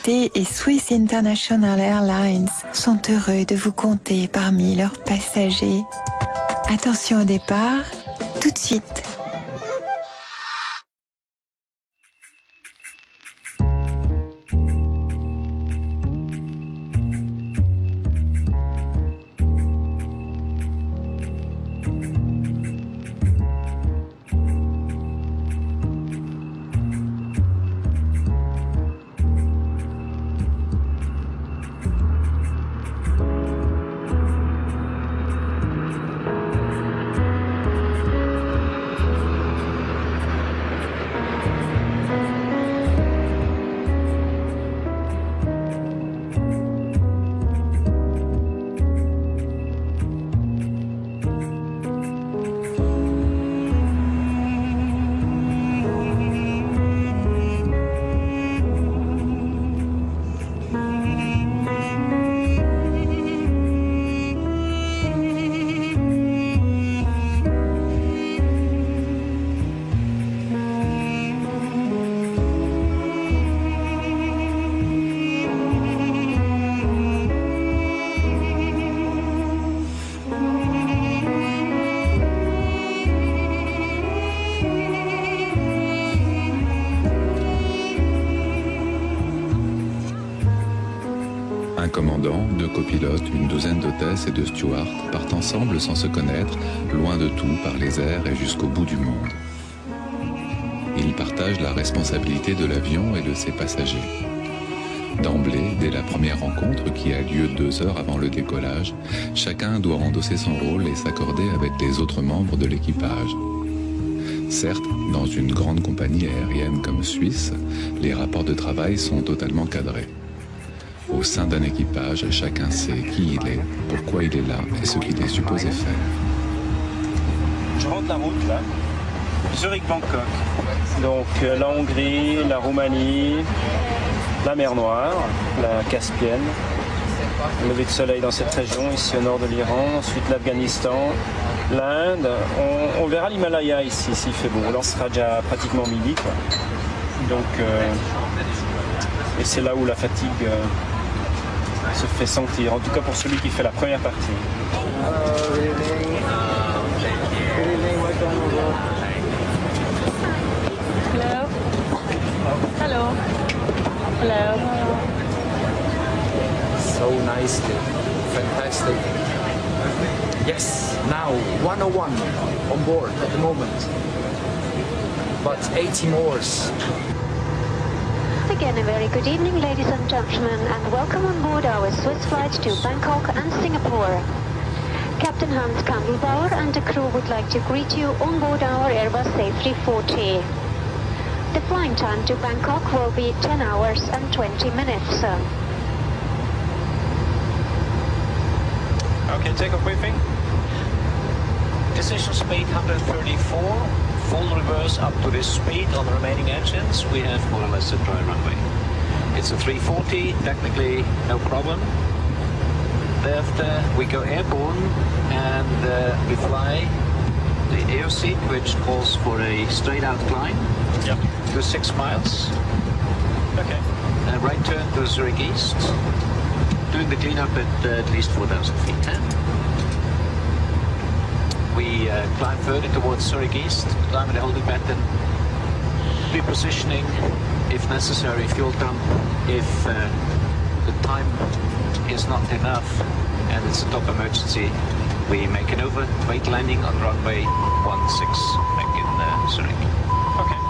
sécurité et Swiss International Airlines sont heureux de vous compter parmi leurs passagers. Attention au départ, tout de suite. Un commandant, 2 copilotes, une douzaine d'hôtesses et de stewards partent ensemble sans se connaître, loin de tout, par les airs et jusqu'au bout du monde. Ils partagent la responsabilité de l'avion et de ses passagers. D'emblée, dès la première rencontre qui a lieu 2 heures avant le décollage, chacun doit endosser son rôle et s'accorder avec les autres membres de l'équipage. Certes, dans une grande compagnie aérienne comme Suisse, les rapports de travail sont totalement cadrés. Au sein d'un équipage, chacun sait qui il est, pourquoi il est là et ce qu'il est supposé faire. Je rentre la route là, Zurich-Bangkok. Donc la Hongrie, la Roumanie, la mer Noire, la Caspienne, le lever de soleil dans cette région, ici au nord de l'Iran, ensuite l'Afghanistan, l'Inde. On verra l'Himalaya ici s'il fait beau. Là on sera déjà pratiquement midi, quoi. Donc, et c'est là où la fatigue se fait sentir, en tout cas pour celui qui fait la première partie. Hello. Hello. Hello. So nicely. Fantastic. Yes, now 101 on board at the moment. But 80 more. Again, a very good evening, ladies and gentlemen, and welcome on board our Swiss flight to Bangkok and Singapore. Captain Hans Kandelbauer and the crew would like to greet you on board our Airbus A340. The flying time to Bangkok will be 10 hours and 20 minutes. Okay, takeoff briefing. Decision speed 134. Full reverse up to this speed on the remaining engines. We have more or less a dry runway. It's a 340, technically no problem. Thereafter we go airborne and we fly the AOC, which calls for a straight out climb to 6 miles. Okay. Right turn to Zurich East. Doing the cleanup at least 4,000 feet. We climb further towards Zurich East, climb in the holding pattern, repositioning if necessary, fuel dump if the time is not enough and it's a top emergency. We make an overweight landing on runway 16 back in Zurich. Okay.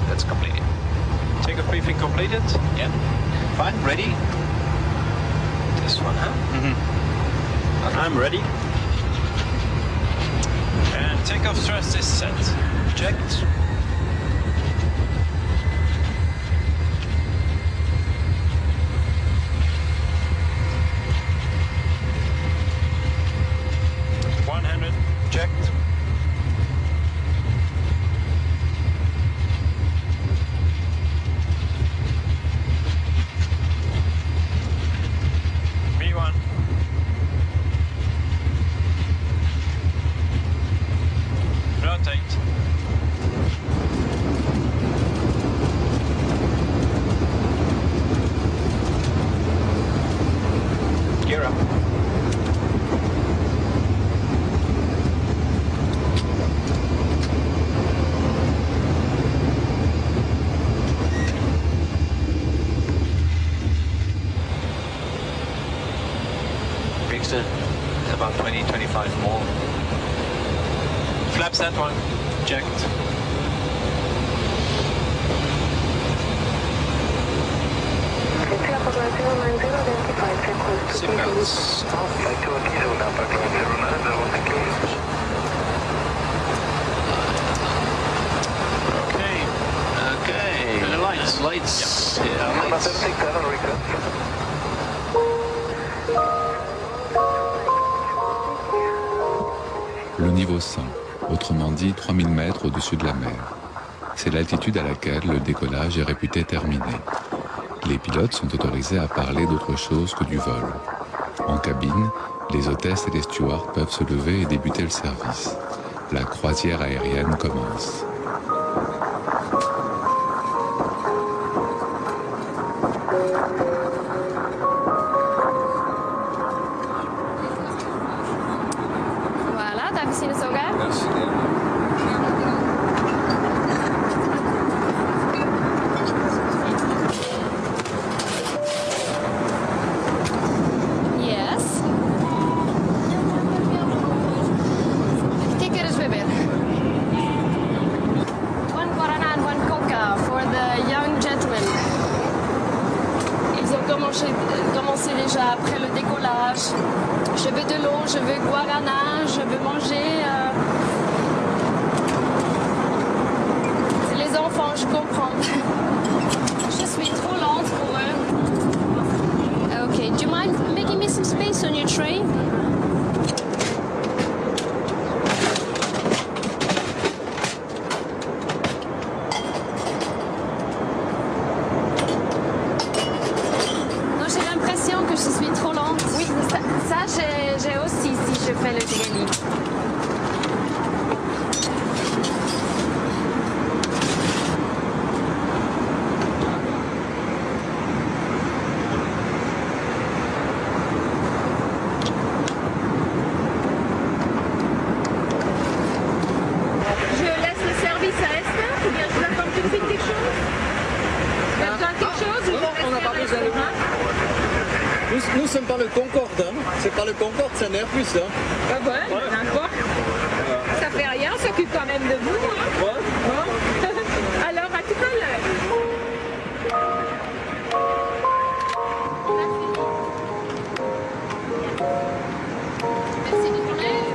That's completed. Takeoff briefing completed? Yeah. Fine, ready? This one, huh? Mm-hmm. Okay. I'm ready. And takeoff thrust is set. Checked. Checked. V1. Rotate. 25 more. Flaps that one, checked. Seatbelts off. Okay. Lights. Yeah, lights. Le niveau 100, autrement dit 3000 mètres au-dessus de la mer. C'est l'altitude à laquelle le décollage est réputé terminé. Les pilotes sont autorisés à parler d'autre chose que du vol. En cabine, les hôtesses et les stewards peuvent se lever et débuter le service. La croisière aérienne commence. Voilà, t'as vu le saugat? Merci. Yes. ¿Qué quieres beber? One guarana and one coca for the young gentlemen. Ils ont commencé déjà après le décollage. Je veux de l'eau, je veux guarana, je veux manger. C'est les enfants, je comprends. Je suis trop lente pour eux. Okay, do you mind making me some space on your tray? Non, j'ai l'impression que je suis trop lente. Oui, ça j'ai aussi si je fais le Pirelli. Je laisse le service à Esther ou bien je vous apporte tout de suite quelque chose? Tu as besoin de quelque chose ou Non, on n'a pas besoin de rien. Nous ne sommes pas le Concorde, hein. C'est pas le Concorde, c'est un Airbus. Hein. Ah ouais, n'importe. Ça fait rien, on s'occupe quand même de vous. Hein. Ouais. Bon. Alors, à tout à l'heure. Merci de ton aide.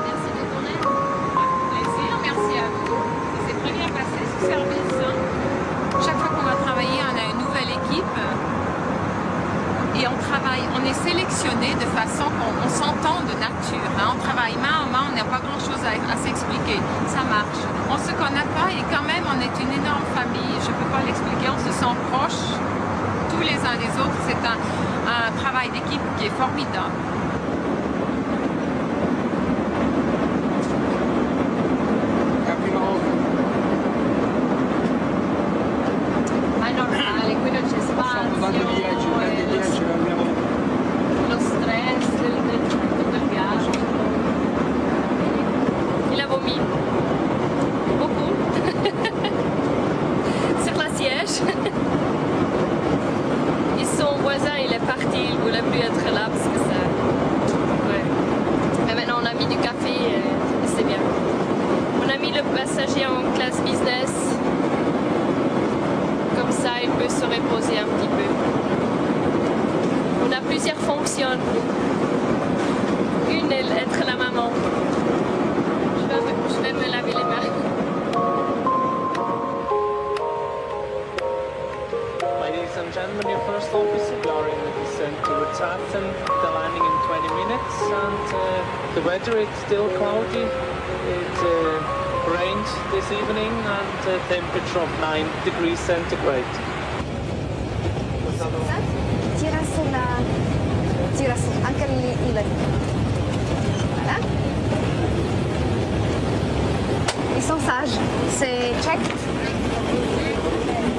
Merci de ton aide. Plaisir, merci à vous. Ça s'est très bien passé ce service. Hein. Chaque fois qu'on va travailler, on a une nouvelle équipe. Et on est sélectionné de façon qu'on s'entend de nature. Hein. On travaille main en main, on n'a pas grand-chose à s'expliquer. Ça marche. On ne se connaît pas et quand même on est une énorme famille. Je ne peux pas l'expliquer, on se sent proches tous les uns des autres. C'est un travail d'équipe qui est formidable. Normale, qui non c'è spazio, lo stress del viaggio. Il a vomi. Beaucoup. Sur la siège. Et son voisin, il est parti, il ne voulait plus être là parce que ça... Ouais. Mais maintenant, on a mis du café et c'est bien. On a mis le passager en classe business. Comme ça, il peut se reposer un petit peu. On a plusieurs fonctions. Une est être la maman. Je vais me laver les mains. Ladies and gentlemen, your first officer, we are in the descent towards Athens, the landing in 20 minutes, and the weather is still cloudy. It rained this evening and a temperature of 9 degrees centigrade. Tira su, anche lì. Voilà. Ils sont sages, c'est check.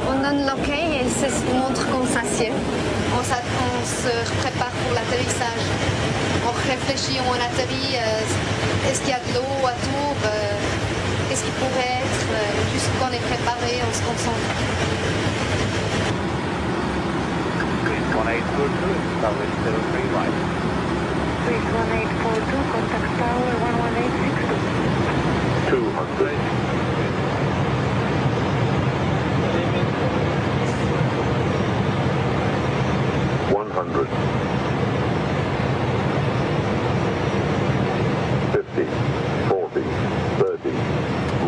On donne l'ok et ça montre qu'on s'assied. On se prépare pour l'atterrissage. On réfléchit, on atterrit, est-ce qu'il y a de l'eau autour, qu'est-ce qu'il pourrait être, juste qu'on est préparé, on se concentre. 1842, contact tower 11862. 200. 100. 50, 40, 30.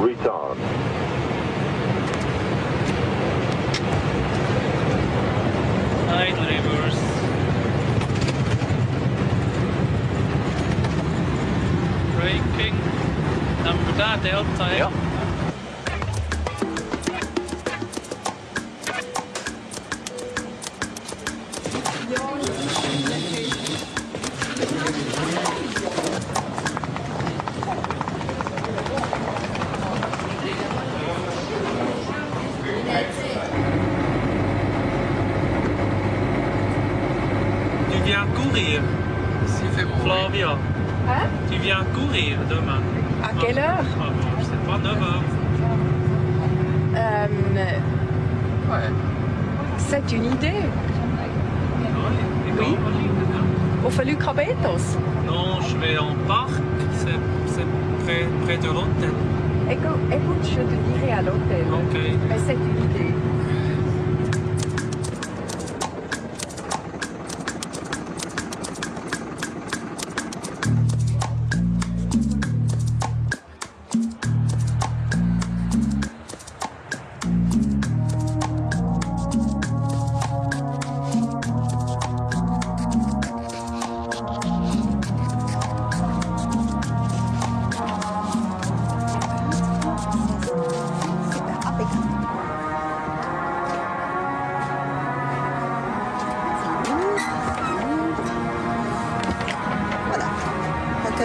Retard. Side reverse. Braking. Number that delta. Ja. Tu viens courir, Flavia. Hein? Tu viens courir demain. À quelle heure? Ah bon, je sais pas, 9 heures. C'est une idée. Oui. Au Fallu Cabetos. Non, je vais en parc, c'est près de l'hôtel. Écoute, je te dirai à l'hôtel. Ok. Mais c'est une idée.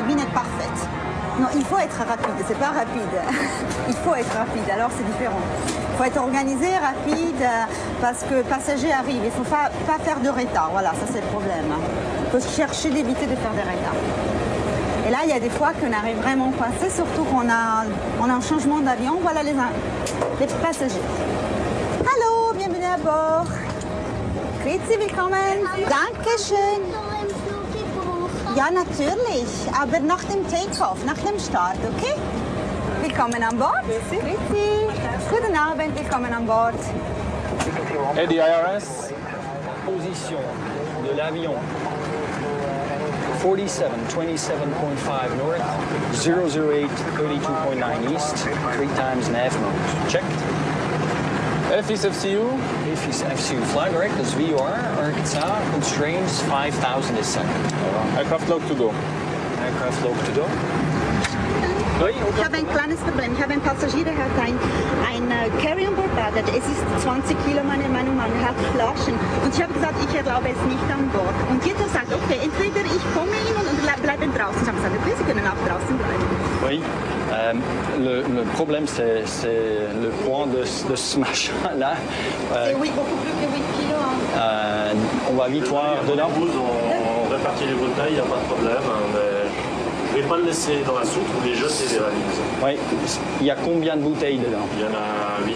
cabine est parfaite. Non, il faut être rapide, c'est pas rapide. Il faut être rapide, alors c'est différent. Il faut être organisé, rapide, parce que le passager arrive. Il ne faut pas faire de retard. Voilà, ça c'est le problème. Il faut chercher d'éviter de faire des retards. Et là, il y a des fois qu'on arrive vraiment coincé, surtout qu'on a un changement d'avion. Voilà les passagers. Hallo, bienvenue à bord. Grüezi, willkommen. Dankeschön. Ja, natürlich, aber nach dem Takeoff, nach dem Start, okay? Willkommen an Bord. Grüezi. Guten Abend, willkommen an Bord. Eddie IRS. Position de l'avion. 47, 27.5 north, 008, 32.9 east, 3 times nav mode. Checked. FIS FCU. FIS FCU. Flag directors VUR, Arkansas, constraints 5,000 is second. Aircraft log to go. Aircraft log to go. Ich habe ein kleines Problem. Ich habe einen Passagier, der hat ein Carry-on-Board-Baggage. Es ist 20 Kilo, meiner Meinung nach. Er hat Flaschen. Und ich habe gesagt, ich erlaube es nicht an Bord. Und jeder sagt, okay, entweder ich komme Ihnen und bleiben draußen. Ich habe gesagt, okay, Sie können auch draußen bleiben. Oui. Le problème, c'est le poids de ce machin-là. C'est oui, beaucoup plus que 8 kilos. Hein. On va vite voir dedans. On répartit les bouteilles, il n'y a pas de problème. Vous ne pouvez pas le laisser dans la soupe, vous les jetez des valises. Oui. Il y a combien de bouteilles dedans? Il y en a 8.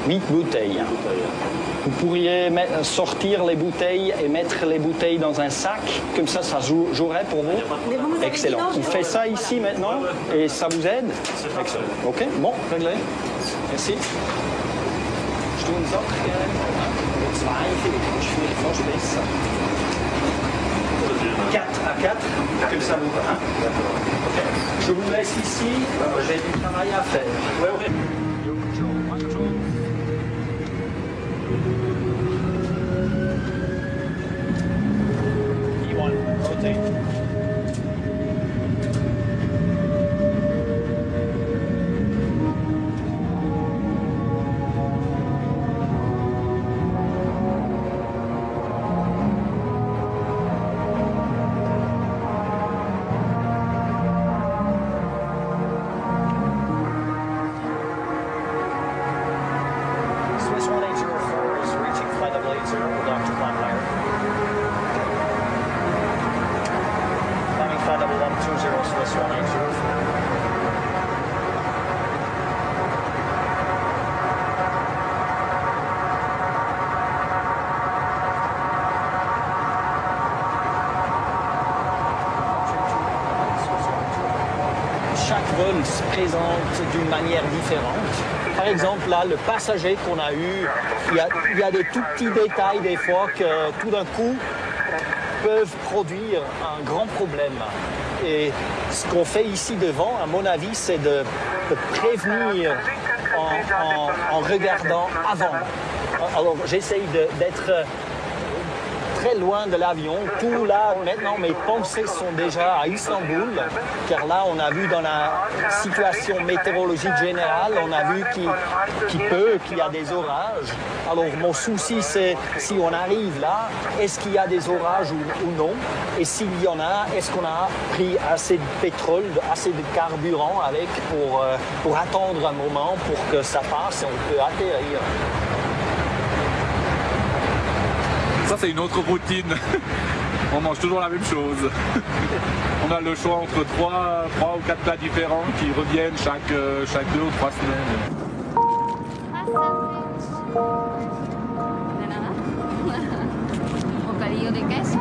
8 bouteilles. Vous pourriez sortir les bouteilles et mettre les bouteilles dans un sac, comme ça jouerait pour vous? Excellent. On fait ça ici maintenant et ça vous aide? Excellent. Ok, bon, réglé. Merci. Je doe een zak. Zwaaien vind ik vast best. 4 à 4, comme ça vous va. Okay. Je vous laisse ici, j'ai du travail à faire. Ouais, ouais. E1, rotate. contrôle se présente d'une manière différente. Par exemple, là, le passager qu'on a eu, il y a des tout petits détails des fois que tout d'un coup peuvent produire un grand problème. Et ce qu'on fait ici devant, à mon avis, c'est de prévenir en regardant avant. Alors j'essaye d'être très loin de l'avion. Tout là, maintenant, mes pensées sont déjà à Istanbul, car là, on a vu dans la situation météorologique générale, on a vu qu'il y a des orages. Alors mon souci, c'est si on arrive là, est-ce qu'il y a des orages ou non? Et s'il y en a, est-ce qu'on a pris assez de pétrole, assez de carburant avec pour attendre un moment pour que ça passe et on peut atterrir? Ça, c'est une autre routine. On mange toujours la même chose. On a le choix entre 3 ou 4 plats différents qui reviennent chaque 2 ou 3 semaines. Bocadillo de queso.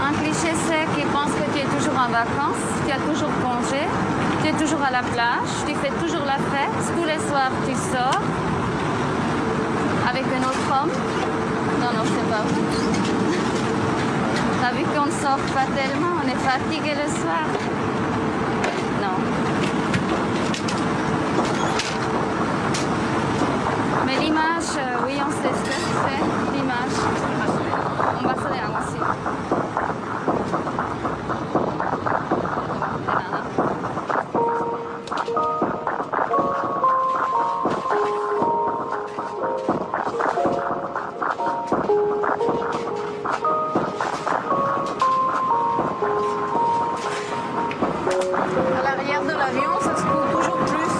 Un cliché, c'est qu'ils pensent que tu es toujours en vacances, tu as toujours congé, tu es toujours à la plage, tu fais toujours la fête, tous les soirs tu sors avec un autre homme. Non, c'est pas vrai. T'as vu qu'on ne sort pas tellement, on est fatigué le soir. Non. Mais l'image, oui, on sait ce que c'est, l'image. On va se dire aussi. À l'arrière de l'avion, ça se court toujours plus.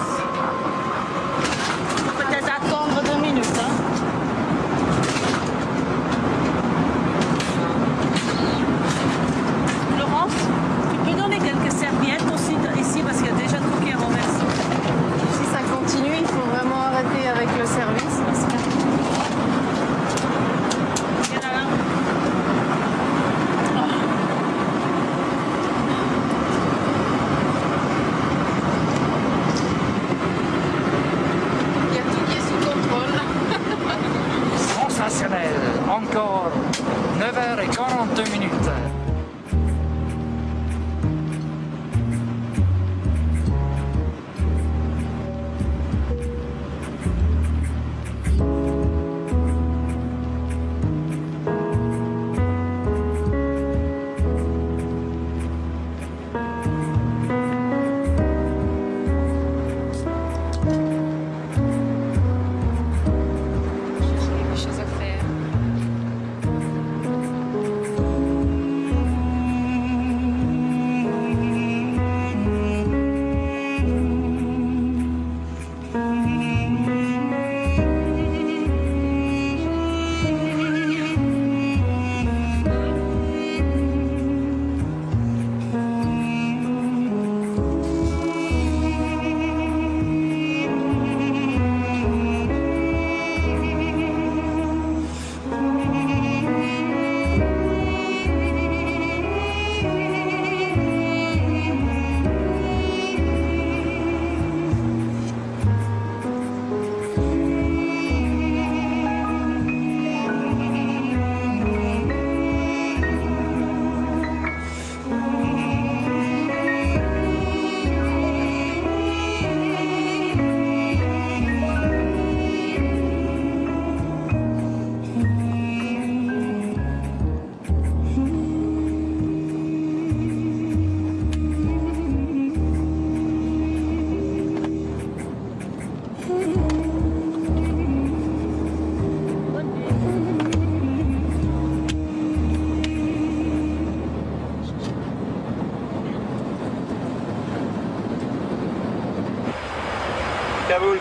Peut-être attendre 2 minutes. Laurence, tu peux donner quelques serviettes aussi ici parce qu'il y a déjà tout qui est renversé. Si ça continue, il faut vraiment arrêter avec le service parce que... Encore 9h42 minutes.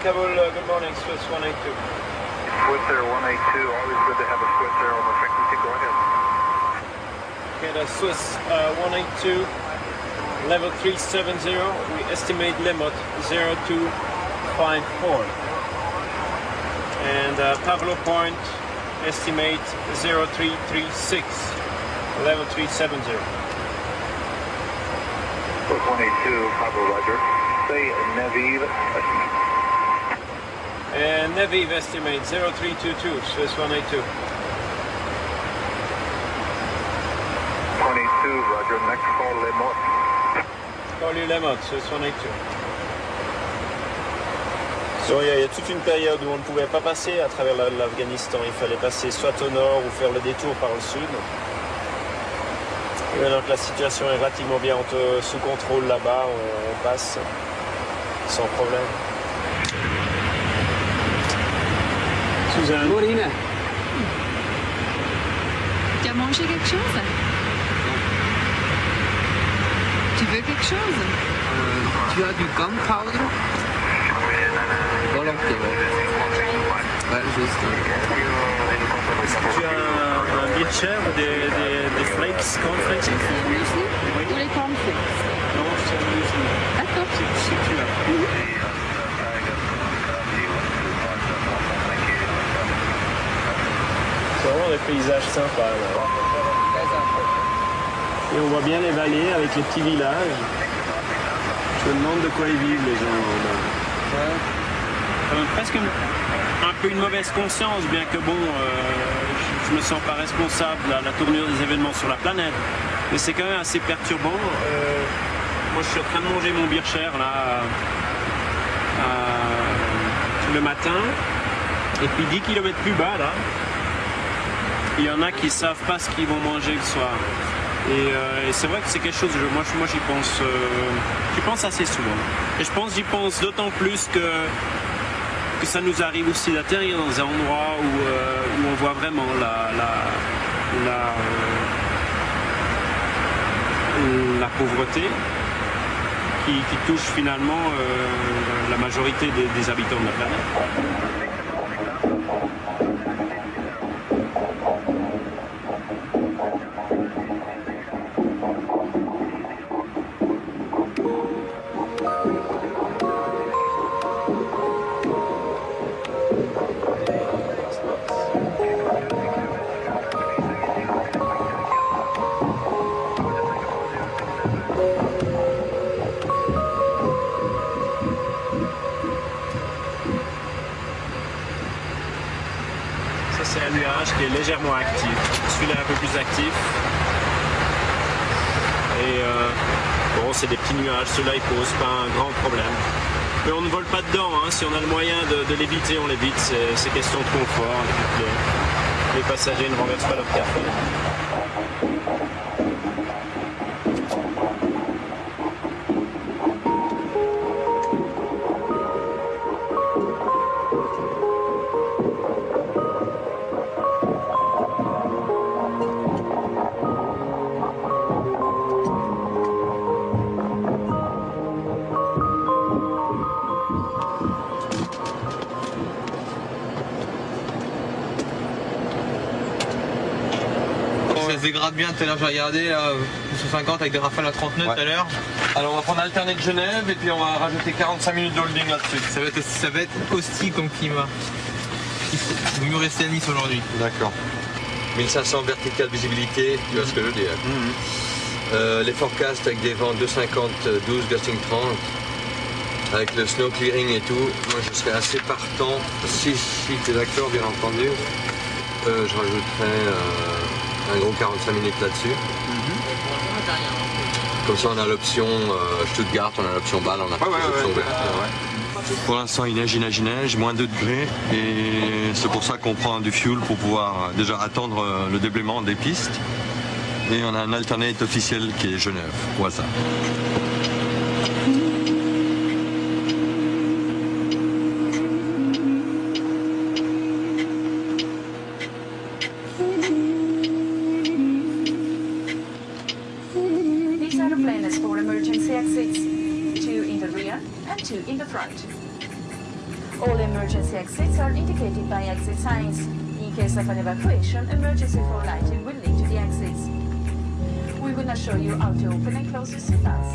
Kabul, good morning, Swiss 182. Swiss Air 182, always good to have a Swiss Air over frequency, go ahead. Okay, the Swiss 182, level 370, we estimate limit 0254. And Pavlo Point, estimate 0336, level 370. Swiss 182, Pavlo Roger. Say Neviv. And Neviv estimate 0322, Swiss 182. 22, Roger. Next call, Les Mottes. Call you Les Mottes, Swiss 182. Il y a toute une période où on ne pouvait pas passer à travers l'Afghanistan. Il fallait passer soit au nord ou faire le détour par le sud. Et maintenant que la situation est relativement bien sous contrôle là-bas, on passe sans problème. Suzanne. Morina. Tu as mangé quelque chose? Tu veux quelque chose? Tu as du gunpowder? Volontiers. Ouais, juste. Tu as un beer ou des flakes, cornflakes? C'est le muesli ou les cornflakes? Non, c'est un muesli. D'accord. Si tu as. C'est vraiment des paysages sympas. Là. Et on voit bien les vallées avec les petits villages. Je me demande de quoi ils vivent les gens. Presque un peu une mauvaise conscience, bien que bon, je me sens pas responsable de la tournure des événements sur la planète. Mais c'est quand même assez perturbant. Moi je suis en train de manger mon bircher là le matin. Et puis 10 km plus bas là, il y en a qui ne savent pas ce qu'ils vont manger le soir. Et c'est vrai que c'est quelque chose, moi j'y pense assez souvent. Et j'y pense d'autant plus que ça nous arrive aussi d'atterrir dans un endroit où on voit vraiment la pauvreté qui touche finalement la majorité des habitants de la planète. C'est un nuage qui est légèrement actif. Celui-là est un peu plus actif. Et bon, c'est des petits nuages. Ceux-là, ils ne posent pas un grand problème. Mais on ne vole pas dedans. Hein. Si on a le moyen de l'éviter, on l'évite. C'est question de confort. Et puis les passagers ne renversent pas leur café. Ça se dégrade bien, tout à l'heure j'ai regardé, là, 150 avec des rafales à 30 nœuds tout à l'heure. Alors on va prendre alterné de Genève et puis on va rajouter 45 minutes de holding là-dessus. Ça va être hostile comme climat. Il faut mieux rester à Nice aujourd'hui. D'accord. 1500 verticales visibilité, tu vois ce que je veux dire. Les forecasts avec des vents 250, 12, gusting 30. Avec le snow clearing et tout, moi je serais assez partant. Si tu es d'accord, bien entendu, je rajouterais un gros 45 minutes là-dessus. Comme ça on a l'option Stuttgart, on a l'option Bâle, on a toutes les options ouvertes. Pour l'instant il neige, moins 2 degrés et c'est pour ça qu'on prend du fuel pour pouvoir déjà attendre le déblaiement des pistes. Et on a un alternate officiel qui est Genève, voilà ça. In the front. All emergency exits are indicated by exit signs. In case of an evacuation, emergency floor lighting will lead to the exits. We will now show you how to open and close your seatbelts.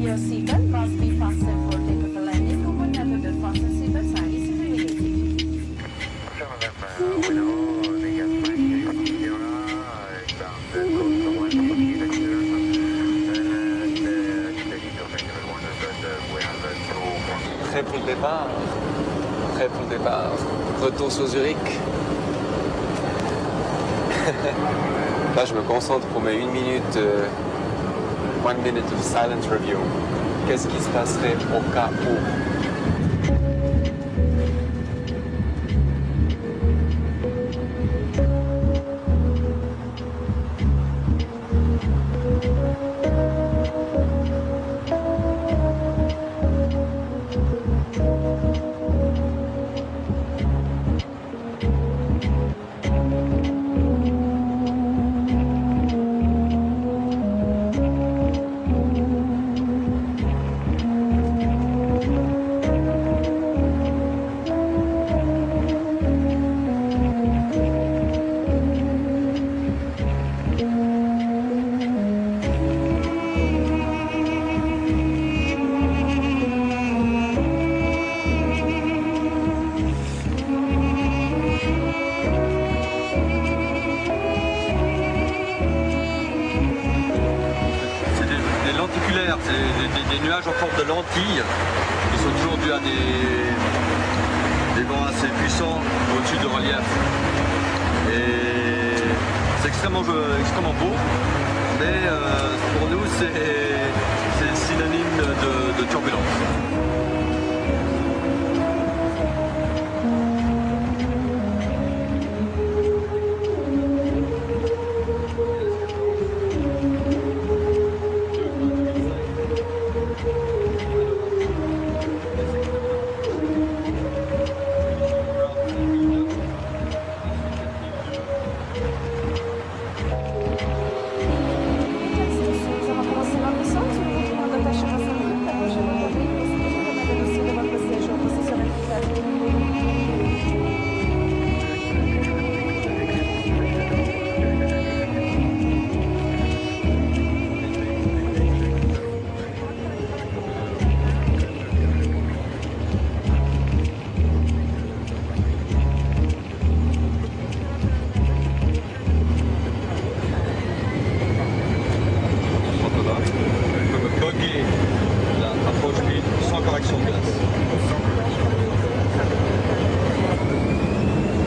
Your seatbelt must be fastened for takeoff landing, or whenever the fasten seatbelt sign is illuminated. Prêt pour le départ. Prêt pour le départ. Retour sur Zurich. Là, je me concentre pour mes 1 minute, 1 minute of silent review. Qu'est-ce qui se passerait au cas où? Des nuages en forme de lentilles qui sont toujours dus à des vents assez puissants au-dessus de relief. Et c'est extrêmement beau, mais pour nous c'est synonyme de turbulence.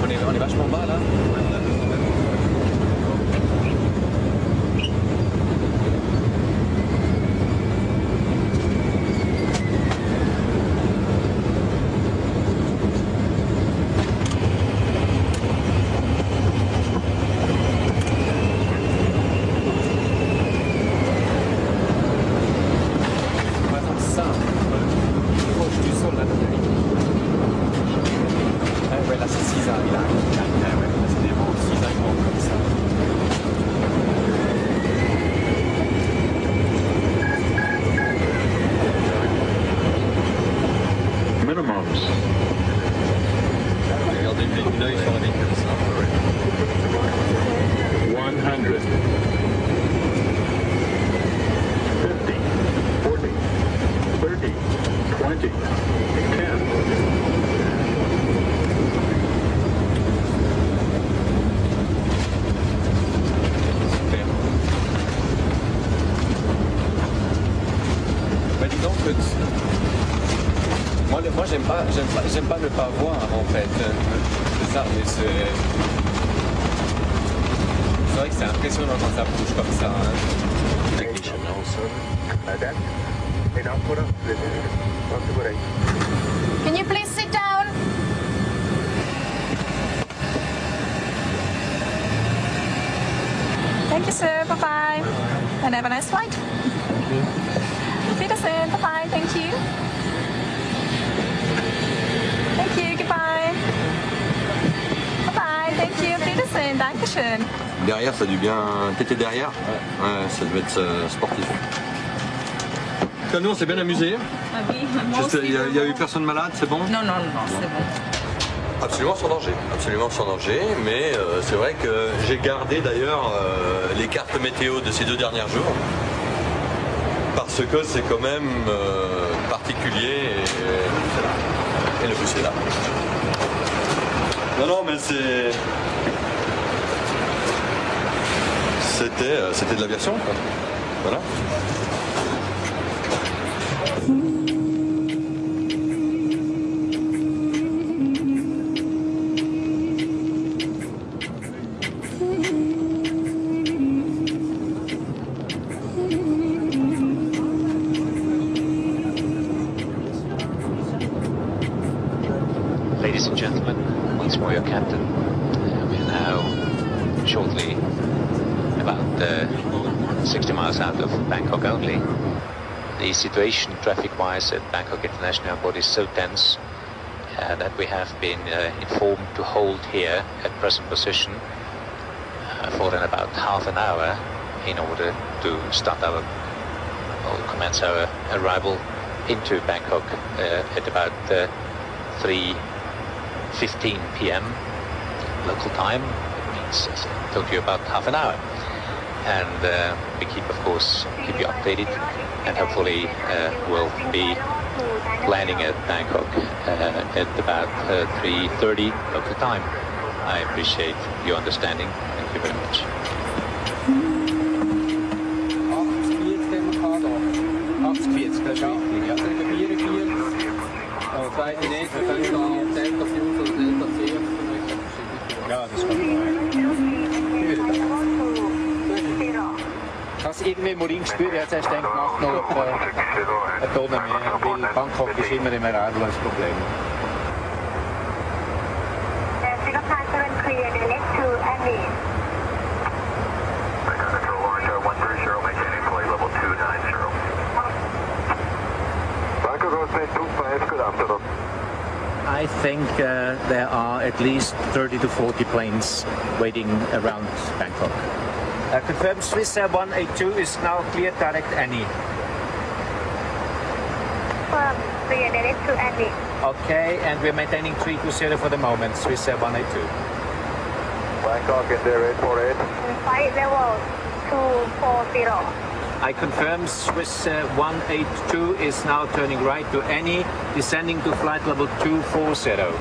On est vachement bas là. Regardez l'œil sur la vitre comme ça. 100, 50, 10. Bah dis donc que moi j'aime pas ne pas voir en fait. C'est ça, mais c'est vrai que c'est impressionnant quand ça bouge comme ça. Can you please sit down? Thank you, sir. Bye-bye. And have a nice flight. Auf Wiedersehen. Bye-bye. Thank you. Thank you. Goodbye. Bye-bye. Thank you. Auf Wiedersehen. Dankeschön. Derrière, ça a dû bien téter derrière. Ouais, ça devait être sportif. Nous, on s'est bien amusé. Ah oui, moi aussi. Il y a eu personne malade, c'est bon? Non, c'est bon. Absolument sans danger, mais c'est vrai que j'ai gardé d'ailleurs les cartes météo de ces 2 derniers jours, parce que c'est quand même particulier et le bus est là. Non, mais c'était de l'aviation, quoi. Voilà. Ladies and gentlemen, once more your captain. We are now shortly about 60 miles out of Bangkok only. The situation traffic-wise at Bangkok International Airport is so tense that we have been informed to hold here at present position for about half an hour in order to start or commence our arrival into Bangkok at about 3:15 p.m. local time. It means Tokyo about half an hour. And we of course keep you updated, and hopefully we'll be landing at Bangkok at about 3:30 local time. I appreciate your understanding. Thank you very much. Hast du irgendwie im Urin gespürt, jetzt hast du gedacht, mach noch eine Tonne mehr, weil Bangkok ist immer im Arrival ein Problem. I think there are at least 30 to 40 planes waiting around Bangkok. Confirmed Swiss Air 182 is now cleared direct Annie. Clear direct to Annie. Okay, and we're maintaining 320 for the moment, Swiss Air 182. Bangkok in there 848. Flight level 240. I confirm Swiss 182 is now turning right to Annie, descending to flight level 240.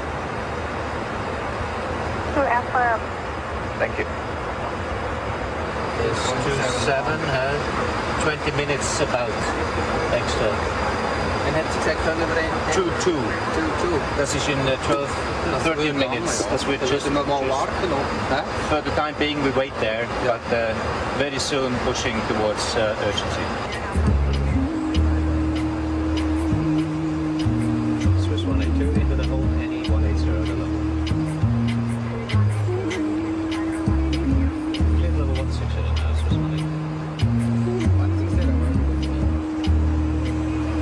To affirm. Thank you. It's 27, 20 minutes about extra. En hebt gezegd van nummer 1? 2-2. Dat is in 13 minutes. That's we're just for the time being we wait there, but very soon pushing towards urgency. Swiss 182 into the hold, Annie 180 the level. Clear level 160 now, Swiss 182.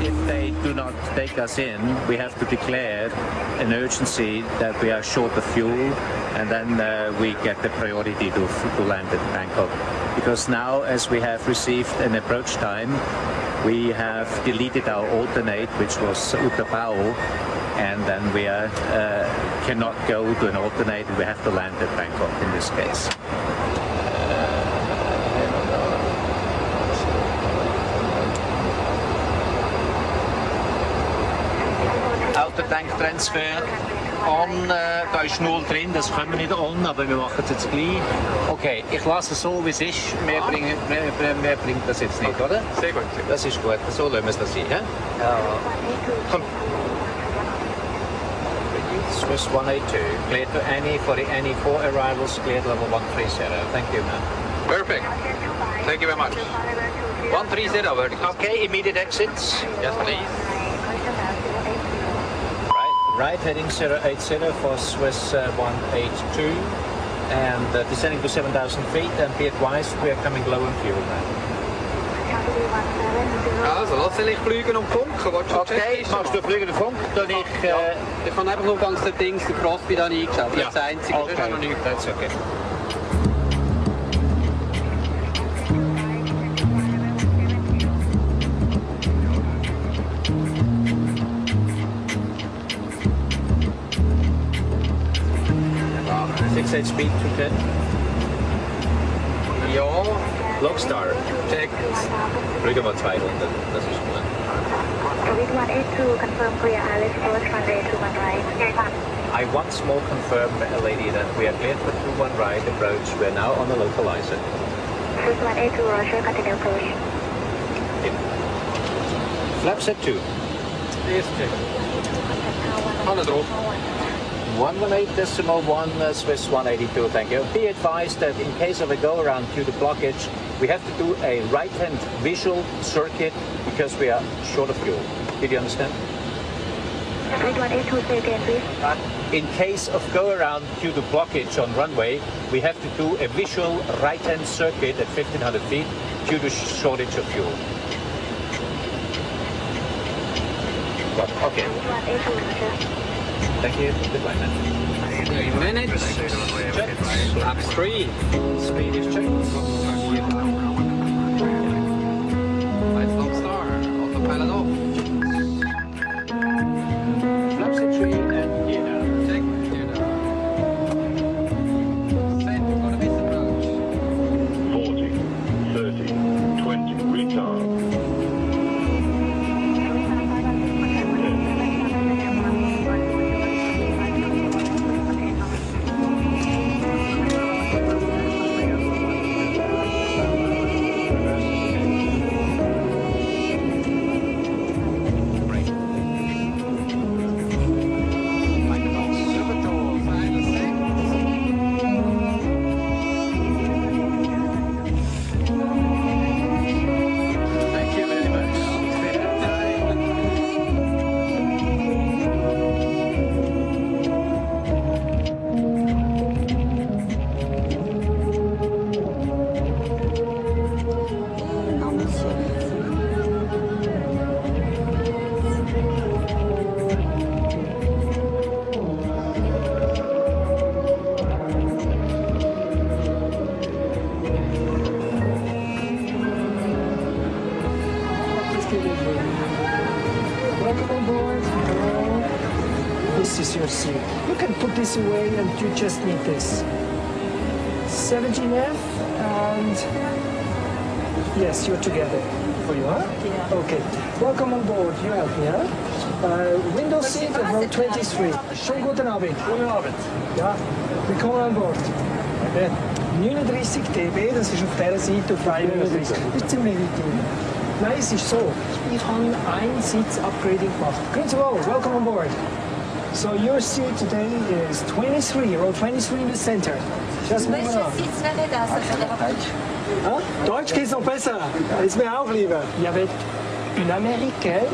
If they do not take us in, we have to declare an urgency that we are short of fuel, and then we get the priority to land at Bangkok. Because now, as we have received an approach time, we have deleted our alternate, which was Utapao, and then we cannot go to an alternate. We have to land at Bangkok in this case. Tank transfer on, da ist 0 drin, das können wir nicht on, aber wir machen es jetzt gleich. Okay, ich lasse es so wie es ist, mehr bringt das jetzt nicht, oder? Sehr gut. Das ist gut, so lassen wir es sein. Ja? Komm. Swiss 182, cleared to Annie for the Annie 4 arrivals, cleared level 130. Thank you, man. Perfect. Thank you very much. 130 vertical. Okay, immediate exits. Yes, please. Right, heading 080 for Swiss 182, and descending to 7,000 feet, and be advised we are coming low on fuel now. Also, lass dich fliegen und funken. Okay, machst du fliegen und Funk? Dann ich kann einfach nur ganz den Dings, der Crosby da eingeschaut. Das ist das Einzige, das ist noch nichts. That's okay. 6-8 speed to 10. Ja, Logstar. Check. Drücken wir 200. Das ist gut. With 182, confirm clear Alice, approach runway 21 right. I once more confirm, lady, that we are cleared for 21 right approach. We are now on the localizer. With 182, Roger, continue approach. Flap set 2. Eerst check. Handen erop. 118.1 Swiss 182, thank you. Be advised that in case of a go-around due to blockage, we have to do a right-hand visual circuit because we are short of fuel. Did you understand? 182, say again, please. In case of go-around due to blockage on runway, we have to do a visual right-hand circuit at 1500 feet due to shortage of fuel. Okay. Thank you. Goodbye, man. 3 minutes. Check. Lap 3. Speed is checked. Lights Logstar. Autopilot off. Flap set 3 and gear down. Check. Gear down. Set for the base approach. 40, 30, 20, retard. Welcome on board. This is your seat. You can put this away and you just need this. 17F and yes, you're together. For you, huh? Yeah. Okay. Welcome on board. You help me, huh? Window seat of row 23. Schönen guten Abend. Guten Abend. Ja, willkommen an Bord. 39 dB, das ist auf dieser Seite auf 39. Das ist ziemlich weit drin. Nein, es ist so. Ich habe ein Sitz-Upgrading gemacht. Good, welcome on board. So your seat today is 23, row 23 in the center. Just moving on. Hein? Deutsch geht's noch besser. Ist mir auch lieber. Il y avait une Américaine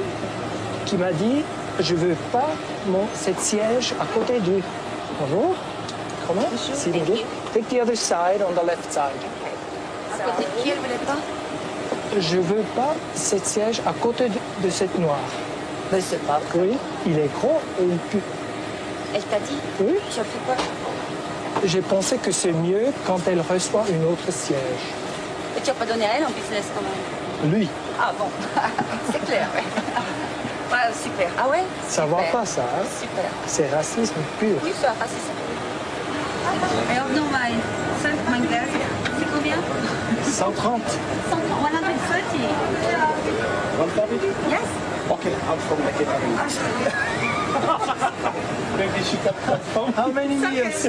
qui m'a dit je veux pas cette siège à côté du. Bonjour. Comment? S'il vous plaît. Take the other side on the left side. À côté de qui elle voulait pas? Je veux pas cette siège à côté de cette noire. Mais c'est pas vrai. Oui, il est gros et il pue. Elle t'a dit? Oui. Tu as fait quoi? J'ai pensé que c'est mieux quand elle reçoit une autre siège. Et tu n'as pas donné à elle en business quand même? Lui. Ah bon, c'est clair, ouais. Ouais, super. Ah ouais? Ça va pas ça, hein? Super. C'est racisme pur. Oui, c'est racisme. Alors normal, 5 mangas, c'est combien? 130. 130. 130? Yes. Okay, I'm from How many meals?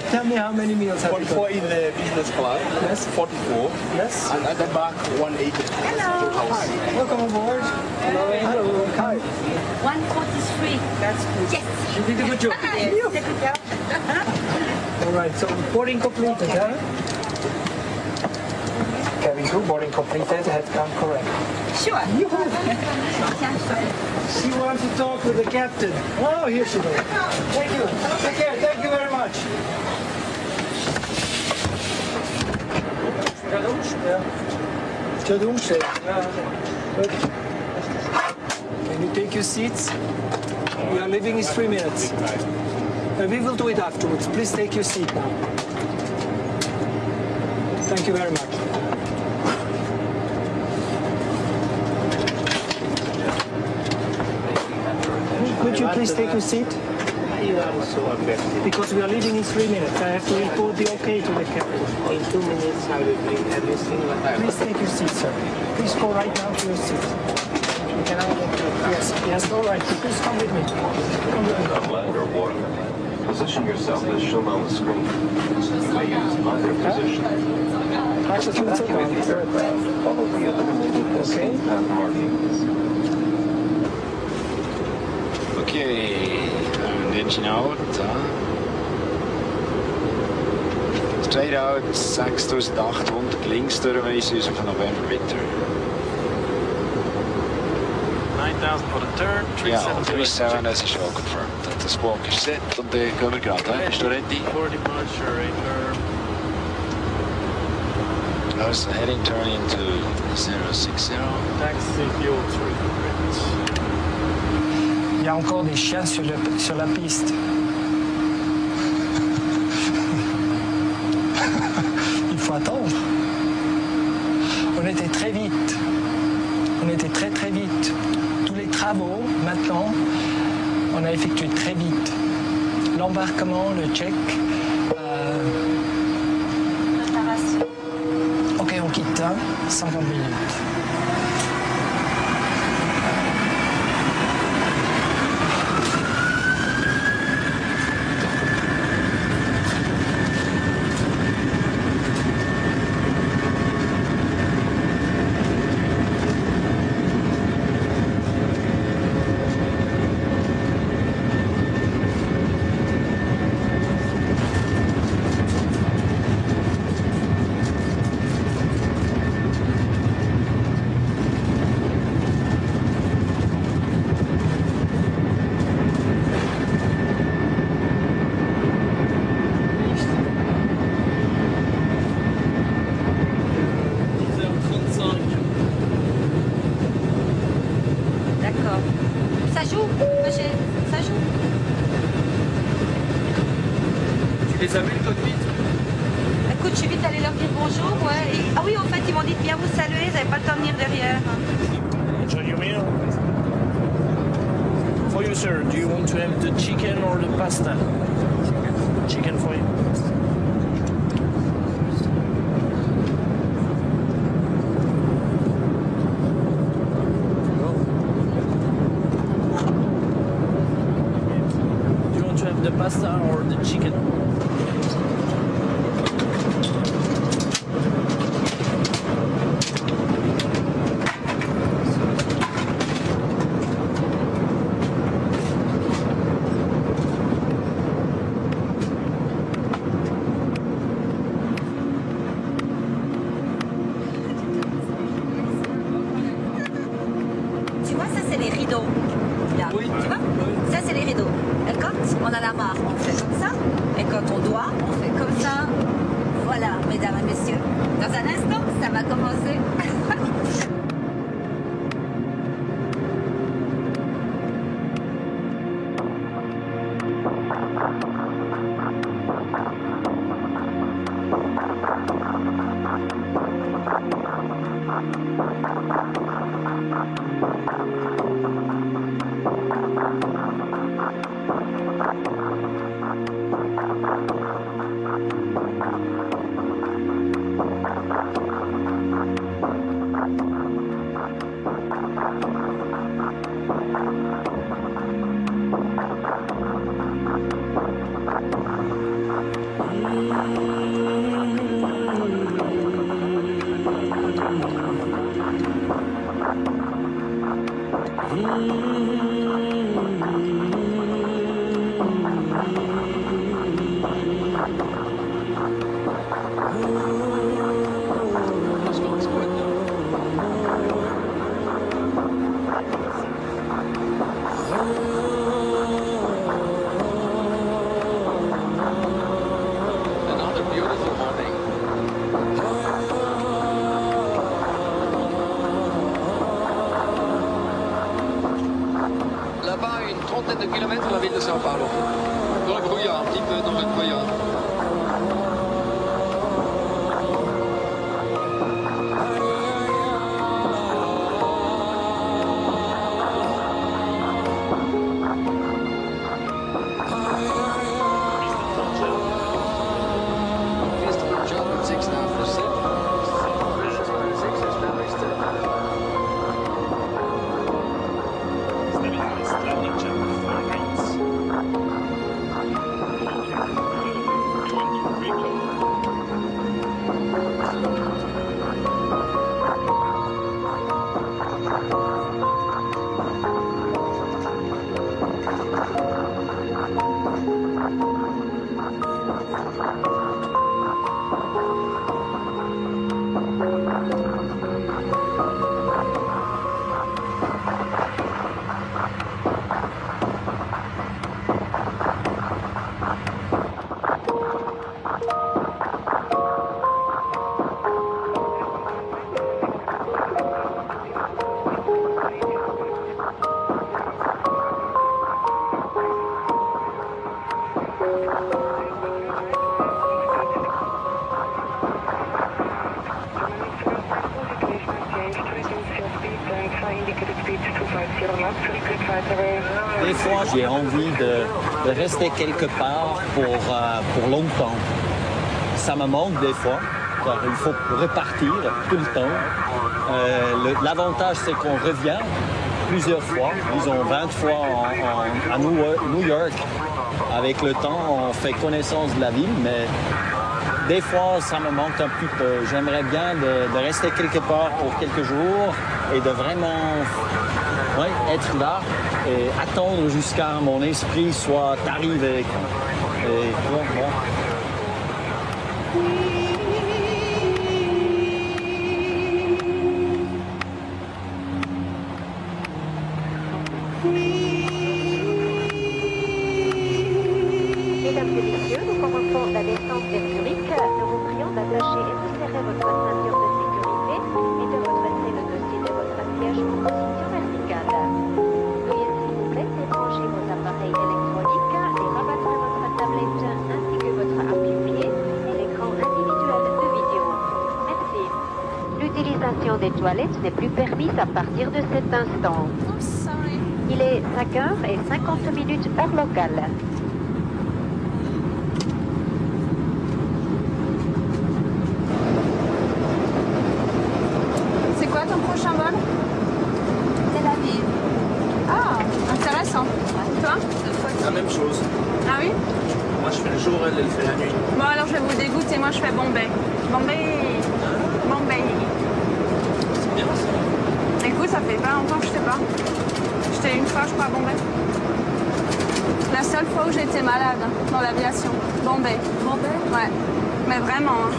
Tell me how many meals have you got? 44 in the business class. Yes. 44. Yes. And at the back, 180. Hello. Hi. Welcome aboard. Hello. Hi. 143. That's good. Yes. You did a good job. Yes, c'est good job. All right, so boarding completed, huh? Cabin crew, boarding completed, headcount correct. Sure. She wants to talk with the captain. Oh, here she goes. Thank you. Take care. Thank you very much. Good. Can you take your seats? We are leaving in 3 minutes. We will do it afterwards. Please take your seat now. Thank you very much. Could you please take your seat? Why you are so aggressive? Because we are leaving in 3 minutes. I have to report the okay to the captain. In 2 minutes, I will bring everything what I Please take your seat, sir. Please go right now to your seat. Yes, all right. Please come with me. Come with me. Land or water. Position yourself as shown on the screen. You may use either position. Follow the eliminated escape path markings. Okay, engine out. Straight out, 6800 links durchweisen is of November Victor. 9000 for the turn, 37. Ja, 37, das ist auch confirmed. Das Squawk ist set und dann gehen wir gerade. Bist du ready? For departure, return. Close the heading, turn into 060. Taxi fuel 300. Il y a encore des chiens sur la piste. Il faut attendre. On était très vite. On était très très vite. Tous les travaux, maintenant, on a effectué très vite. L'embarquement, le check. Ok, on quitte. 50 minutes. Les as vus le cockpit? Écoute, je suis vite allée leur dire bonjour, ouais. Ah oui, en fait, ils m'ont dit de bien vous saluer, ils n'avaient pas le temps de venir derrière. Enjoy your meal. For you, sir, do you want to have the chicken or the pasta? Chicken for you. Do you want to have the pasta or the chicken? Tu vois, ça, c'est les rideaux. Là. Oui. Tu vois? Ça, c'est les rideaux. Et quand on a la marre, on fait comme ça. Et quand on doit, on fait comme ça. Voilà, mesdames et messieurs. Dans un instant, ça va commencer. Là-bas, une trentaine de kilomètres, la ville de São Paulo. Dans le brouillard, un petit peu dans le brouillard. Des fois, j'ai envie de rester quelque part pour longtemps. Ça me manque des fois, car il faut repartir tout le temps. L'avantage, c'est qu'on revient plusieurs fois, disons 20 fois à New York. Avec le temps, on fait connaissance de la ville, mais des fois, ça me manque un petit peu. J'aimerais bien de rester quelque part pour quelques jours et de vraiment être là et attendre jusqu'à mon esprit soit arrivé. Et bon. Mesdames et messieurs, nous commençons la descente vers Zurich. Nous vous prions d'attacher et de serrer votre ceinture de sécurité et de redresser le dossier de votre siège en position verticale. Veuillez s'il vous plaît débrancher vos appareils électroniques et rabattre votre tablette ainsi que votre appui-pied et l'écran individuel de vidéo. Merci. L'utilisation des toilettes n'est plus permise à partir de cet instant. Il est 5h50 heure locale. C'est quoi ton prochain vol? Tel Aviv. Ah, intéressant. Toi? La même chose. Ah oui? Moi je fais le jour, elle fait la nuit. Bon alors je vais vous dégoûter, moi je fais Bombay. Bombay. C'est bien ça. Écoute, ça fait pas longtemps que je sais pas. J'étais une fois je crois à Bombay. La seule fois où j'étais malade dans l'aviation. Bombay. Bombay? Ouais. Mais vraiment. Hein.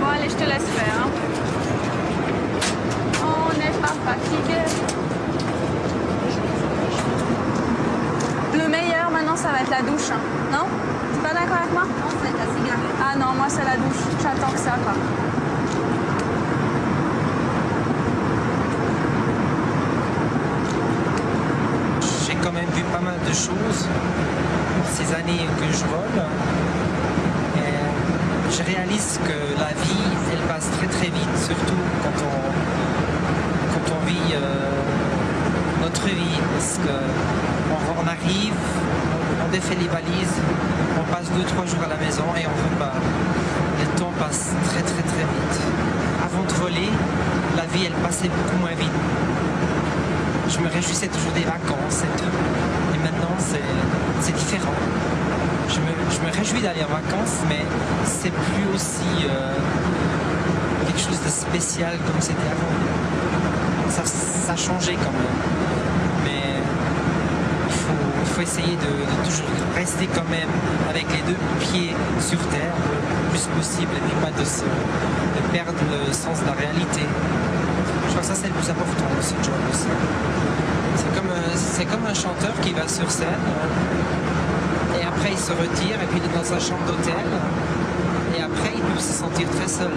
Bon allez, je te laisse faire. Hein. On n'est pas fatigué. Le meilleur maintenant, ça va être la douche. Hein. Non? T'es pas d'accord avec moi? Non, c'est la cigarette. Ah non, moi c'est la douche. J'attends que ça, quoi. J'ai quand même vu pas mal de choses ces années que je vole. Et je réalise que la vie, elle passe très très vite, surtout quand on vit notre vie. Parce qu'on arrive, on défait les valises, on passe 2-3 jours à la maison et on repart. Le temps passe très très très vite. Avant de voler, la vie elle passait beaucoup moins vite. Je me réjouissais toujours des vacances et tout. Et maintenant, c'est différent. Je me réjouis d'aller en vacances, mais c'est plus aussi quelque chose de spécial comme c'était avant. Ça a changé quand même. Mais il faut essayer de toujours rester quand même avec les deux pieds sur terre le plus possible et puis pas de perdre le sens de la réalité. Je crois que ça c'est le plus important de ce job aussi. C'est comme un chanteur qui va sur scène et après il se retire et puis il est dans sa chambre d'hôtel et après il peut se sentir très seul.